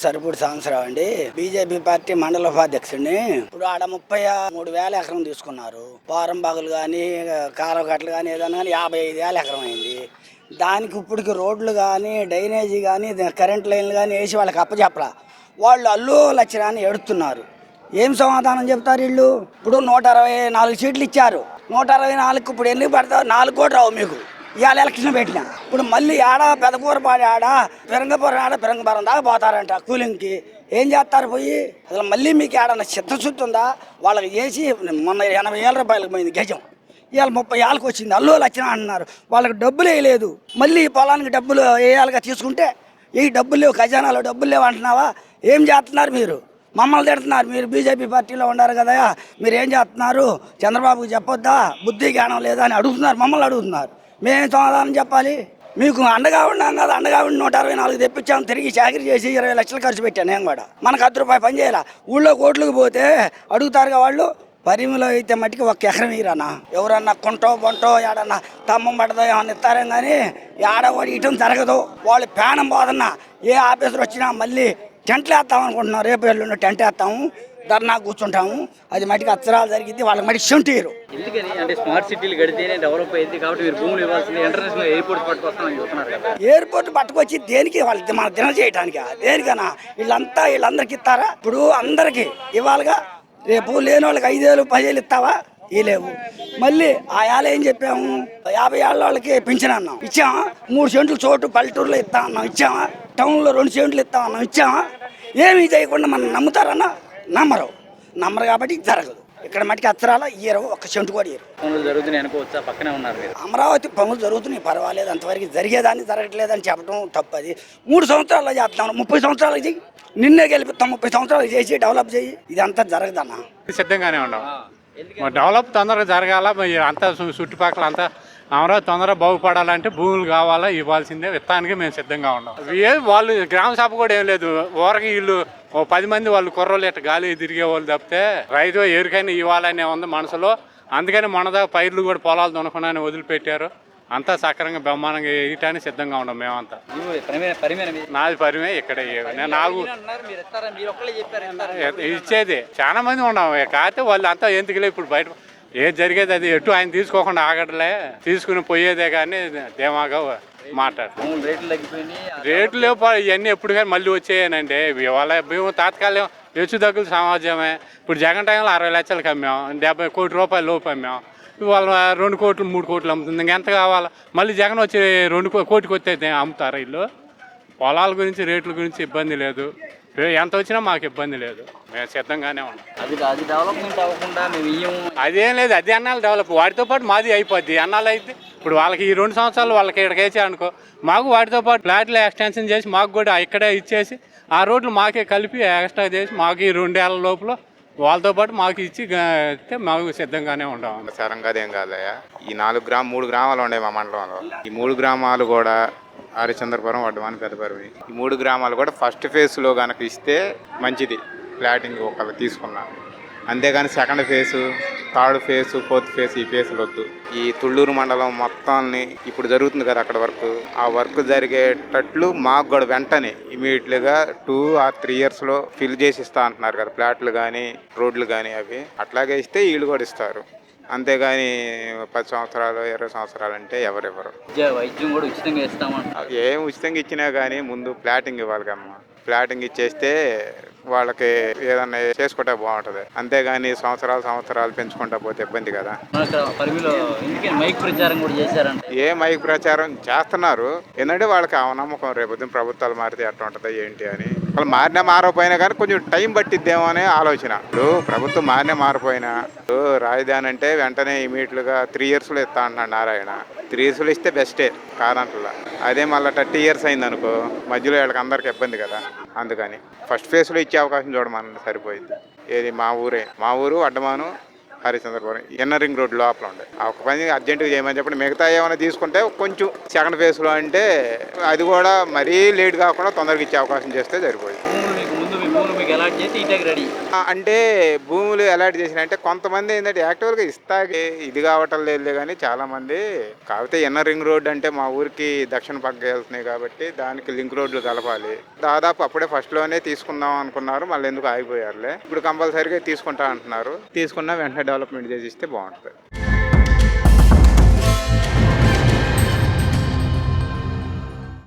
సరిపూడి సంవత్సరం అండి. BJP party మండల ఉపాధ్యక్షుడిని. ఇప్పుడు ఆడ 33,000 ఎకరం తీసుకున్నారు. పారం బాగులు కానీ కాలువగట్లు కానీ ఏదైనా కానీ 55,000 ఎకరం అయింది. దానికి ఇప్పటికి రోడ్లు కానీ డ్రైనేజీ కానీ కరెంట్ లైన్లు కానీ వేసి వాళ్ళకి అప్పచెప్పలా. వాళ్ళు అల్లు లక్షణాన్ని ఎడుతున్నారు. ఏం సమాధానం చెప్తారు వీళ్ళు? ఇప్పుడు 124 సీట్లు ఇచ్చారు. 124 ఇప్పుడు ఎన్ని పడతావు? 4 కూడా రావు మీకు. ఇవాళ ఎలక్షన్ పెట్టినా ఇప్పుడు మళ్ళీ పెదకూరపాడి పెరంగపురం దాకా పోతారంట కూలింగ్కి. ఏం చేస్తారు పోయి? అసలు మళ్ళీ మీకు ఏడన్నా చిత్తశుద్ధి ఉందా? వాళ్ళకి చేసి మొన్న 80,000 రూపాయలకు పోయింది గజం, ఇవాళ 30,000కి వచ్చింది. అల్లు లక్షణ అంటున్నారు. వాళ్ళకి డబ్బులు వేయలేదు. మళ్ళీ పొలానికి డబ్బులు వేయాలిగా తీసుకుంటే ఈ డబ్బులు లేవు, ఖజానాలో డబ్బులు లేవు అంటున్నావా? ఏం చేస్తున్నారు మీరు? మమ్మల్ని తిడుతున్నారు. మీరు బీజేపీ పార్టీలో ఉన్నారు కదా, మీరు ఏం చేస్తున్నారు? చంద్రబాబుకి చెప్పొద్దా? బుద్ధి జ్ఞానం లేదా అని అడుగుతున్నారు. మమ్మల్ని అడుగుతున్నారు. మేమేం సమాధానం చెప్పాలి? మీకు అండగా ఉన్నాం కదా, అండగా ఉండి 164 తెప్పించాము. తిరిగి చాకరీ చేసి 20 లక్షలు ఖర్చు పెట్టాను నేను కూడా. మనకు 10 రూపాయలు పని చేయాల. ఊళ్ళో కోట్లకు పోతే అడుగుతారుగా వాళ్ళు. పరిమిలో అయితే మట్టికి 1 ఎకరం ఇరానా? ఎవరన్నా కొంటో బొంటో ఏడన్నా తమ్మం పడదో ఏమన్నా ఇస్తారేం కానీ ఏడ కూడా ఇటం జరగదు. వాళ్ళు ప్రాణం పోదన్నా ఏ ఆఫీసర్ వచ్చినా మళ్ళీ టెంట్లు వేస్తాం అనుకుంటున్నాం. రేపు ఎల్లుండి టెంట్ వేస్తాము, ధర్నా కూర్చుంటాము. అది మటుకు అక్షరాలు జరిగింది. వాళ్ళకి మటుకు చెంటీరు. ఎందుకని అంటే స్మార్ట్ సిటీలు కడితేనే డెవలప్ అయింది కాబట్టి మీరు భూములు ఇవ్వాల్సింది. ఇంటర్నేషనల్ ఎయిర్పోర్ట్ పట్టుకొస్తామని చెప్తున్నారు కదా. ఎయిర్పోర్ట్ పట్టుకొచ్చి దేనికి? వాళ్ళకి మన దిన చేయడానికి దేనికన్నా? వీళ్ళందరికి ఇస్తారా? ఇప్పుడు అందరికి ఇవ్వాలిగా. రేపు లేని వాళ్ళకి 5,000 10,000 ఇస్తావా? లేవు. మళ్ళీ ఆ ఏళ్ళ ఏం చెప్పాము? 50 ఏళ్ళ వాళ్ళకి పింఛన్ అన్నాం, ఇచ్చామా? 3 సెంట్లు చోటు పల్లెటూరులో ఇస్తా అన్నాం, ఇచ్చామా? టౌన్లో 2 సెంట్లు ఇస్తా అన్నాం, ఇచ్చామా? ఏమీ చేయకుండా మనం నమ్ముతారన్నా? నమ్మరు కాబట్టి జరగదు. ఇక్కడ మటుకు అచ్చరాల 1 సెంటు కూడా ఇయ్యరు. పనులు జరుగుతున్నాయి అనుకోవచ్చా? పక్కనే ఉన్నారు మీరు. అమరావతి పనులు జరుగుతున్నాయి, పర్వాలేదు. అంతవరకు జరిగేదాన్ని జరగట్లేదని చెప్పడం తప్పది. 3 సంవత్సరాల్లో చేస్తాం, 30 సంవత్సరాలకి చెయ్యి. నిన్నే గెలిపిస్తాం, 30 సంవత్సరాలు చేసి డెవలప్ చేయి. ఇదంతా జరగదన్నా. సిద్ధంగానే ఉన్నాం. డెవలప్ తొందరగా జరగాల. అంతా చుట్టుపక్కల అంతా అమరావతి తొందరగా బాగుపడాలంటే భూములు కావాలా, ఇవ్వాల్సిందే. విత్తానికి మేము సిద్ధంగా ఉన్నాం. వాళ్ళు గ్రామ సభ కూడా ఏం లేదు. ఊరకి వీళ్ళు 10 మంది వాళ్ళు కుర్రోళ్ళు ఇట్లా గాలి తిరిగే వాళ్ళు తప్పితే రైతు ఎవరికైనా ఇవ్వాలనే ఉంది మనసులో. అందుకని మొన్నదాకా పైర్లు కూడా పొలాలు దునకుండా వదిలిపెట్టారు. అంతా సక్రంగా బ్రహ్మాండంగా వేయటానికి సిద్ధంగా ఉన్నాం మేమంతా. నాది పరిమే ఇక్కడే. నేను ఇచ్చేది చాలా మంది ఉన్నాం. కాకపోతే వాళ్ళు అంతా ఎందుకులే ఇప్పుడు బయట ఏది జరిగేది అది ఎటు ఆయన తీసుకోకుండా ఆగట్లే, తీసుకుని పోయేదే కానీ ధీమాగా మాట్లాడు. రేట్లు ఇవన్నీ ఎప్పుడు కానీ మళ్ళీ వచ్చాయనండి. ఇవాళ మేము తాత్కాలికం హెచ్చు తగ్గులు సమాజమే. ఇప్పుడు జగన్ టైంలో 60 లక్షలకు అమ్మాం, 70 కోట్ల రూపాయల లోపు అమ్మాం. ఇవాళ 2 కోట్లు 3 కోట్లు అమ్ముతుంది. ఇంకెంత కావాలా? మళ్ళీ జగన్ వచ్చి 2 కోటికి వస్తే అమ్ముతారు వీళ్ళు. పొలాల గురించి రేట్ల గురించి ఇబ్బంది లేదు. ఎంత వచ్చినా మాకు ఇబ్బంది లేదు. మేము సిద్ధంగానే ఉన్నాం. అది డెవలప్మెంట్ అవ్వకుండా మేము అదేం లేదు. అది అన్నాలు డెవలప్, వాటితో పాటు మాది అయిపోద్ది. అన్నాలు అయితే ఇప్పుడు వాళ్ళకి ఈ 2 సంవత్సరాలు వాళ్ళకి ఇక్కడికి అనుకో, మాకు వాటితో పాటు ఫ్లాట్లు ఎక్స్టెన్షన్ చేసి మాకు కూడా ఇక్కడే ఇచ్చేసి ఆ రోడ్లు మాకే కలిపి ఎక్స్ట్రా చేసి మాకు ఈ 2 ఏళ్ల లోపల వాళ్ళతో పాటు మాకు ఇచ్చి మాకు సిద్ధంగానే ఉంటాం. సరంగాదేం కాదయ్యా. ఈ 3 గ్రామాలు ఉన్నాయి మా మండలంలో. ఈ 3 గ్రామాలు కూడా హరిచంద్రపురం, వడ్డమాని, పెద్దపరిమి, ఈ 3 గ్రామాలు కూడా ఫస్ట్ ఫేజ్లో కనుక ఇస్తే మంచిది. ఫ్లాటింగ్ ఒకళ్ళు తీసుకున్నా, అంతేగాని second phase, third phase, fourth phase ఈ ఫేజులు వద్దు. ఈ తుళ్ళూరు మండలం మొత్తాన్ని ఇప్పుడు జరుగుతుంది కదా అక్కడ వర్క్, ఆ వర్క్ జరిగేటట్లు మాకు కూడా వెంటనే ఇమీడియట్లీగా 2 or 3 yearsలో ఫిల్ చేసి ఇస్తా అంటున్నారు కదా ఫ్లాట్లు కానీ రోడ్లు కానీ. అవి అట్లాగే ఇస్తే వీళ్ళు కూడా ఇస్తారు. అంతేగాని 10 సంవత్సరాలు 20 సంవత్సరాలు అంటే ఎవరెవరు వైద్యం కూడా ఉచితంగా ఇస్తామంటారు. ఏం ఉచితంగా ఇచ్చినా కానీ ముందు ఫ్లాటింగ్ ఇవ్వాలి కమ్మా. ఫ్లాటింగ్ ఇచ్చేస్తే వాళ్ళకి ఏదన్నా చేసుకుంటే బాగుంటుంది. అంతేగాని సంవత్సరాలు పెంచుకుంటా పోతే ఇబ్బంది కదా. మైక్ ప్రచారం కూడా చేశారంట. ఏ మైక్ ప్రచారం చేస్తున్నారు? ఏంటంటే వాళ్ళకి నమ్మకం రేపు ప్రభుత్వాలు మారితే ఎట్లా ఉంటుందో ఏంటి అని. వాళ్ళు మారకపోయినా కానీ కొంచెం టైం పట్టిద్దేమో అనే ఆలోచన. ఇప్పుడు ప్రభుత్వం మారిపోయినా రాజధాని అంటే వెంటనే ఇమీడియట్గా 3 yearsలో ఇస్తా అంటున్నాడు నారాయణ. 3 yearsలో ఇస్తే బెస్టే కాదంటలా. అదే మళ్ళీ 30 years అయింది అనుకో, మధ్యలో వీళ్ళకి అందరికి ఇబ్బంది కదా. అందుకని ఫస్ట్ ఫేజ్లో ఇచ్చే అవకాశం చూడమని సరిపోయింది. ఏది మా ఊరు Vaddamanu, Harichandrapuram inner ring road లోపల ఉండే. ఆ ఒక పని అర్జెంటుగా చేయమని చెప్పండి. మిగతా ఏమైనా తీసుకుంటే కొంచెం సెకండ్ ఫేజ్లో అంటే అది కూడా మరీ లేట్ కాకుండా తొందరగా ఇచ్చే అవకాశం చేస్తే సరిపోయింది. మీకు అలాట్ చేసి ఈటెకి రెడీ. అంటే భూములు అలాట్ చేసినంటే కొంతమంది ఏంటంటే యాక్టివ్గా ఇస్తాకే ఇది కావటం లేదులే కానీ చాలా మంది. కాకపోతే ఇన్నర్ రింగ్ రోడ్ అంటే మా ఊరికి దక్షిణ పక్క వెళ్తున్నాయి కాబట్టి దానికి లింక్ రోడ్లు కలపాలి. దాదాపు అప్పుడే ఫస్ట్లోనే తీసుకుందాం అనుకున్నారు, మళ్ళీ ఎందుకు ఆగిపోయారులే. ఇప్పుడు కంపల్సరీగా తీసుకుంటా అంటున్నారు. తీసుకున్నా వెంటనే డెవలప్మెంట్ చేసి ఇస్తే బాగుంటుంది.